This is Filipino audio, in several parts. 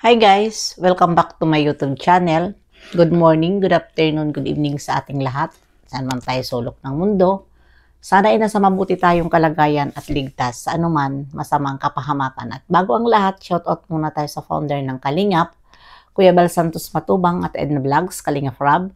Hi guys! Welcome back to my YouTube channel. Good morning, good afternoon, good evening sa ating lahat. Saan man tayo sulok ng mundo. Sana ay nasa mabuti tayong kalagayan at ligtas sa anuman masamang kapahamakan. At bago ang lahat, shoutout muna tayo sa founder ng Kalingap, Kuya Bal Santos Matubang at Edna Vlogs, Kalingap Rob.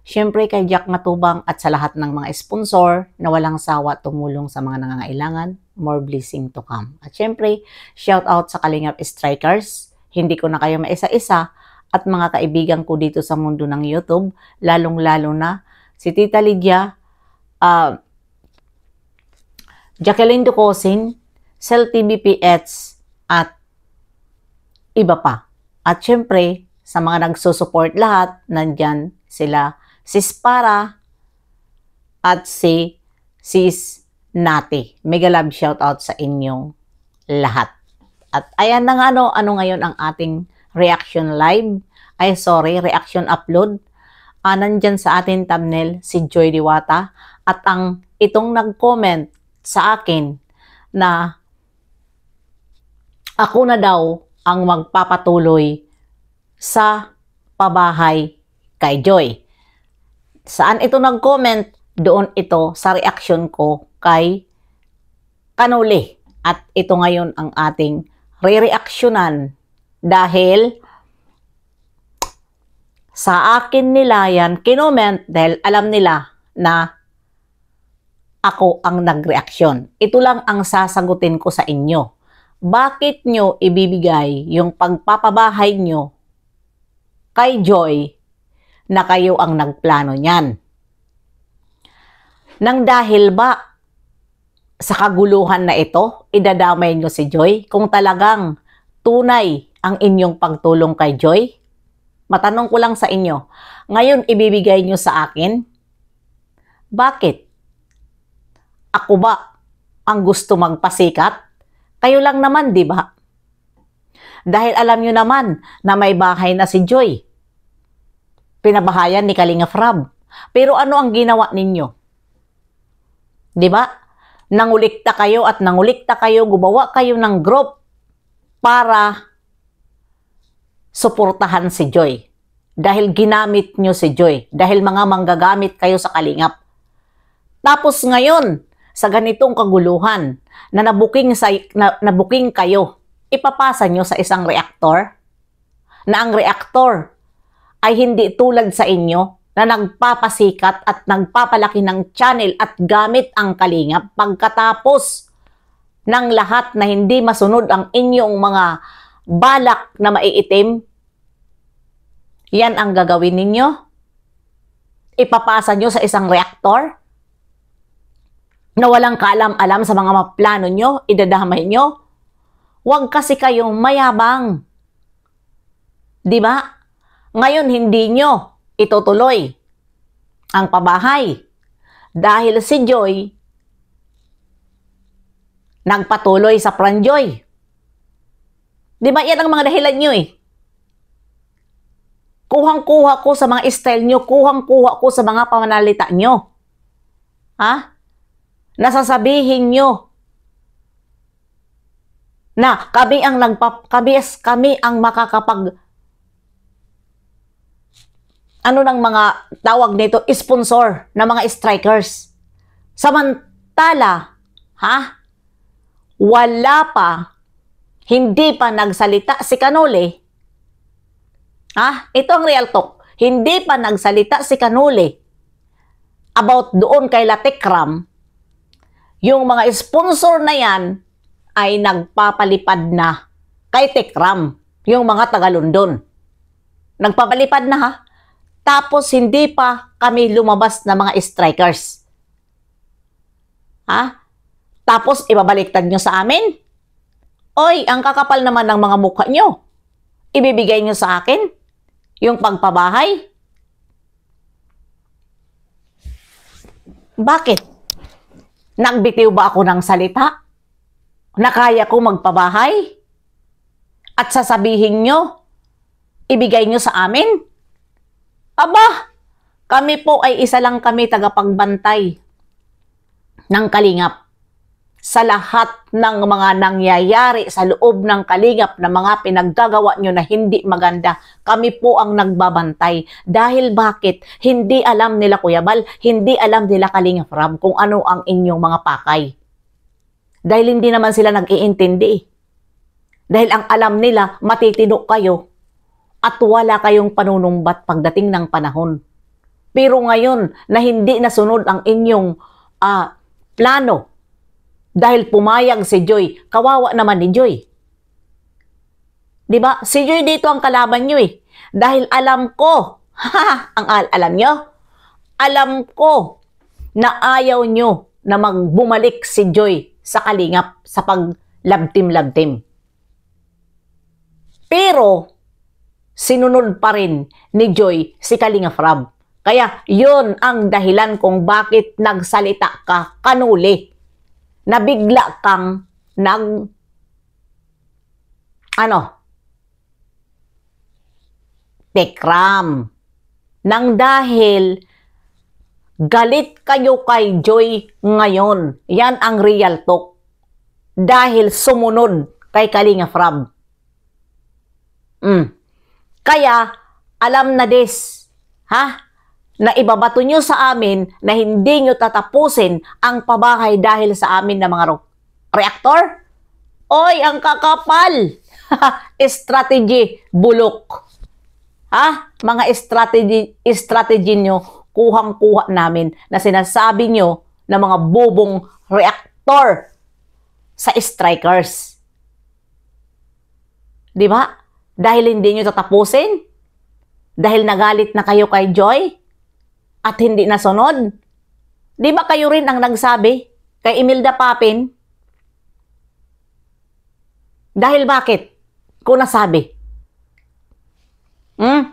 Siyempre kay Jack Matubang at sa lahat ng mga sponsor na walang sawa tumulong sa mga nangangailangan. More blessing to come. At siyempre, shoutout sa Kalingap Strikers. Hindi ko na kayo maisa-isa at mga kaibigan ko dito sa mundo ng YouTube, lalong-lalo na si Tita Lydia, Jacqueline Ducosin, Cell TVPH at iba pa. At syempre, sa mga nagsusupport lahat, nandyan sila Sis Para at si Sis Nati. Mega love shoutout sa inyong lahat. At ayan na nga ano ngayon ang ating reaction live. Reaction upload. Nandyan sa ating thumbnail si Joy Diwata. At itong nag-comment sa akin na ako na daw ang magpapatuloy sa pabahay kay Joy. Saan ito nag-comment? Doon ito sa reaction ko kay Kanuli. At ito ngayon ang ating re-reactionan dahil sa akin nila yan kinoment dahil alam nila na ako ang nag-reaction. Ito lang ang sasagutin ko sa inyo. Bakit nyo ibibigay yung pagpapabahay nyo kay Joy na kayo ang nagplano niyan? Nang dahil ba sa kaguluhan na ito, idadamay nyo si Joy kung talagang tunay ang inyong pagtulong kay Joy? Matanong ko lang sa inyo, ngayon ibibigay nyo sa akin? Bakit? Ako ba ang gusto magpasikat? Kayo lang naman, di ba? Dahil alam nyo naman na may bahay na si Joy. Pinabahayan ni Kalingap Rob. Pero ano ang ginawa ninyo? Di ba? Nangulikta kayo at nangulikta kayo, gumawa kayo ng group para suportahan si Joy. Dahil ginamit nyo si Joy. Dahil mga manggagamit kayo sa Kalingap. Tapos ngayon, sa ganitong kaguluhan, na nabuking kayo, ipapasa nyo sa isang reaktor, na ang reaktor ay hindi tulad sa inyo, na nagpapasikat at nagpapalaki ng channel at gamit ang Kalingap pagkatapos ng lahat na hindi masunod ang inyong mga balak na maiitim. Yan ang gagawin ninyo? Ipapasa nyo sa isang reaktor na walang kaalam-alam sa mga plano nyo, idadamay nyo? Huwag kasi kayong mayabang. Diba? Ngayon hindi nyo itutuloy ang pabahay dahil si Joy nagpatuloy sa Pranjoy. Di ba yan ang mga dahilan nyo eh? Kuhang-kuha ko sa mga style nyo, kuhang-kuha ko sa mga pamanalita nyo. Ha? Nasasabihin nyo na kami ang makakapag ng mga tawag nito, sponsor na mga strikers. Samantala, wala pa, hindi pa nagsalita si Kanuli. Ito ang real talk. Hindi pa nagsalita si Kanuli about doon kay Latikram. Yung mga sponsor na yan ay nagpapalipad na kay Tikram. Yung mga taga London. Nagpapalipad na Tapos hindi pa kami lumabas na mga strikers. Tapos ibabaliktad nyo sa amin? Oy, ang kakapal naman ng mga mukha nyo. Ibibigay nyo sa akin? Yung pagpabahay? Bakit? Nagbitiw ba ako ng salita? Na kaya ko magpabahay? At sasabihin nyo, ibigay nyo sa amin? Aba, kami po ay isa lang kami tagapagbantay ng Kalingap. sa lahat ng mga nangyayari sa loob ng Kalingap na mga pinaggagawa nyo na hindi maganda. Kami po ang nagbabantay. Dahil bakit? Hindi alam nila Kuya Bal, hindi alam nila Kalingap Rab kung ano ang inyong mga pakay. Dahil hindi naman sila nag-iintindi. Dahil ang alam nila, matitino kayo at wala kayong panunumbat pagdating ng panahon. Pero ngayon na hindi nasunod ang inyong plano, dahil pumayag si Joy, kawawa naman ni Joy. Diba? Si Joy dito ang kalaban nyo eh. Dahil alam ko, alam nyo? Alam ko na ayaw nyo na magbumalik si Joy sa Kalingap sa paglabtim-labtim. Pero, sinunod pa rin ni Joy si Kalingap Rab. Kaya, yun ang dahilan kung bakit nagsalita ka kanuli. Nabigla kang tekram. Nang dahil galit kayo kay Joy ngayon. Yan ang real talk. Dahil sumunod kay Kalingap Rab. Kaya, alam na na ibabato nyo sa amin na hindi nyo tatapusin ang pabahay dahil sa amin na mga reaktor? Oy, ang kakapal! Strategy, bulok. Mga strategy nyo, kuhang-kuha namin na sinasabi nyo na mga bubong reaktor sa strikers. Di ba? Dahil hindi nyo tatapusin? Dahil nagalit na kayo kay Joy? At hindi nasunod? Di ba kayo rin ang nagsabi kay Imelda Papin? Dahil bakit? Kung nasabi.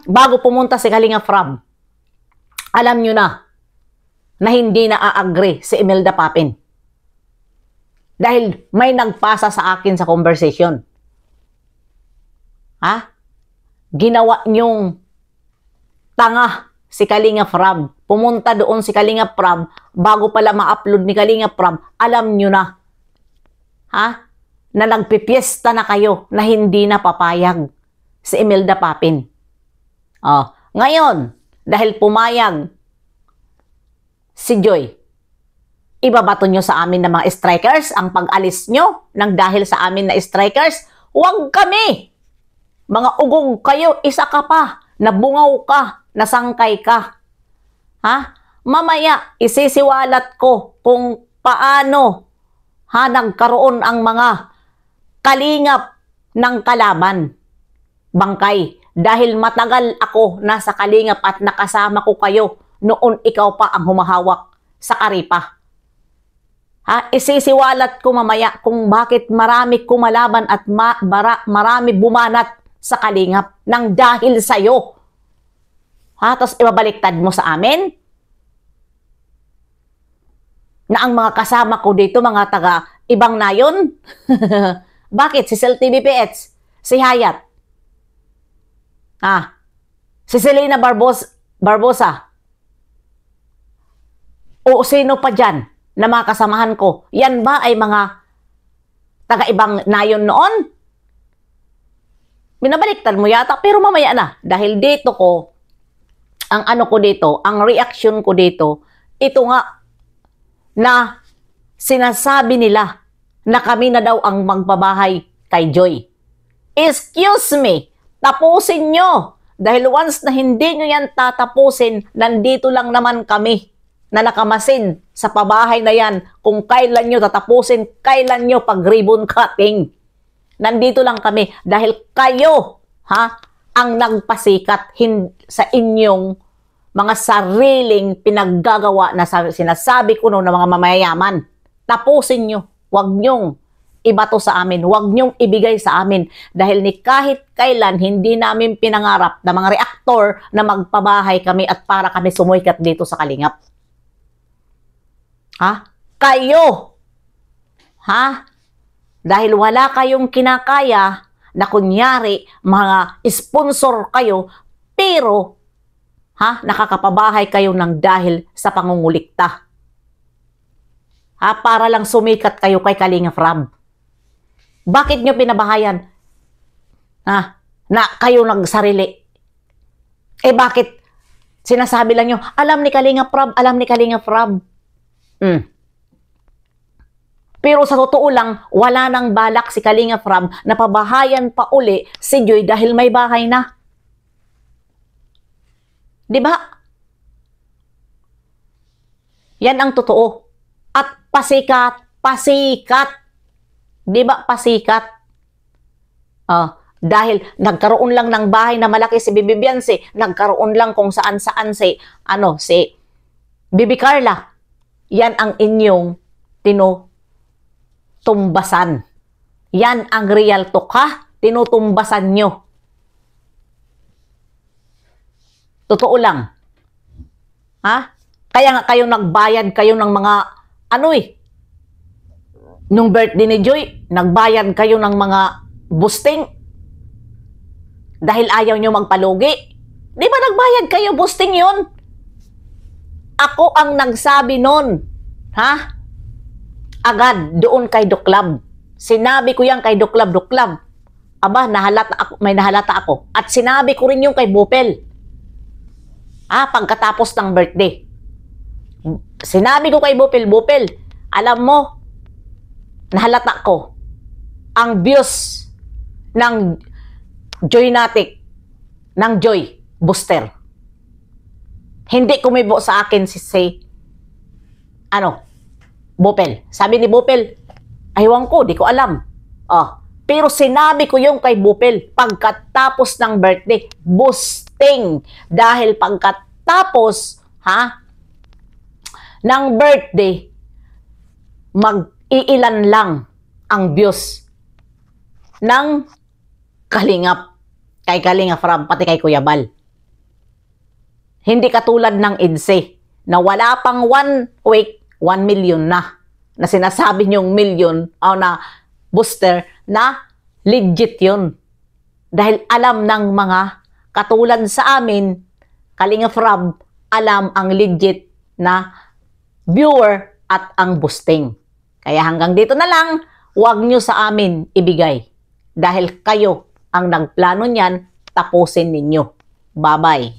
Bago pumunta si Kalingap Rab, alam nyo na hindi na-agree si Imelda Papin. Dahil may nagpasa sa akin sa conversation. Ginawa nyong tanga si Kalingap Rab. Pumunta doon si Kalingap Rab bago pala ma-upload ni Kalingap Rab. Alam nyo na. Na nagpipiesta na kayo na hindi na papayag si Imelda Papin. Ngayon, dahil pumayag si Joy, ibabato nyo sa amin na mga strikers ang pag-alis nyo nang dahil sa amin na strikers? Huwag kami! Mga ugong kayo, isa ka pa, nabungaw ka, nasangkay ka. Mamaya, isisiwalat ko kung paano nagkaroon ang mga kalingap ng kalaban. Bangkay. Dahil matagal ako nasa Kalingap at nakasama ko kayo noon ikaw pa ang humahawak sa Karipa. Isisiwalat ko mamaya kung bakit marami kumalaban at marami bumanat sa Kalingap nang dahil sa'yo. Tapos ibabaliktad mo sa amin? Na ang mga kasama ko dito, mga taga ibang nayon? Bakit? Si Sel TVPH? Si Hayat? Si Selena Barbosa? O sino pa dyan na mga kasamahan ko? Yan ba ay mga taga ibang nayon noon? Binabaliktad mo yata, pero mamaya na. Dahil dito ko, ang reaction ko dito, ito nga, na sinasabi nila na kami na daw ang magbabahay kay Joy. Excuse me, tapusin nyo. Dahil once na hindi nyo yan tatapusin, nandito lang naman kami na nakamasin sa pabahay na yan kung kailan nyo tatapusin, kailan nyo pag-ribbon cutting. Nandito lang kami dahil kayo ang nagpasikat sa inyong mga sariling pinaggagawa na sinasabi ko noon ng mga mamayaman. Tapusin nyo. Huwag nyong ibato sa amin. Huwag nyong ibigay sa amin. Dahil ni kahit kailan hindi namin pinangarap na mga reaktor na magpabahay kami at para kami sumuikat dito sa Kalingap. Kayo! Dahil wala kayong kinakaya na kunyari mga sponsor kayo, pero nakakapabahay kayo ng dahil sa pangungulikta. Para lang sumikat kayo kay Kalinga Prab. Bakit nyo pinabahayan? Na kayo nagsarili. Bakit sinasabi lang nyo, alam ni Kalinga Prab, alam ni Kalinga Prab. Pero sa totoo lang, wala nang balak si Kalinga Prab na pabahayan pa uli si Joy dahil may bahay na. Diba? Yan ang totoo. At pasikat. Diba pasikat? Dahil nagkaroon lang ng bahay na malaki si Bibi Biancy, nagkaroon lang kung saan-saan si Bibi Carla. Yan ang inyong tinutumbasan. Yan ang real talk, ha? Tinutumbasan nyo. Totoo lang. Kaya nga kayo nagbayad kayo ng mga nung birthday ni Joy, nagbayad kayo ng mga boosting dahil ayaw nyo magpalugi. Di ba nagbayad kayo, boosting yun? Ako ang nagsabi nun. Agad, doon kay Duklab. Sinabi ko yan kay Duklab. Aba, may nahalata ako. At sinabi ko rin yung kay Bupel. Pagkatapos ng birthday. Sinabi ko kay Bupel, alam mo, nahalata ko, ang views ng Joynatic, ng Joy Booster. Hindi kumibo sa akin si Bupel. Sabi ni Bupel, aywan ko, di ko alam. Pero sinabi ko yung kay Bupel, pagkatapos ng birthday, boosting. Dahil pagkatapos, ng birthday, mag-iilan lang ang views ng Kalingap, kay Kalinga Prab, pati kay Kuya Bal. Hindi katulad ng EDSA na wala pang 1 week, 1 million na sinasabi niyong million na booster na legit yun. Dahil alam ng mga katulad sa amin, Kalinga Prab, alam ang legit na viewer at ang boosting. Kaya hanggang dito na lang, huwag nyo sa amin ibigay. Dahil kayo ang nagplano niyan, tapusin ninyo. Bye-bye.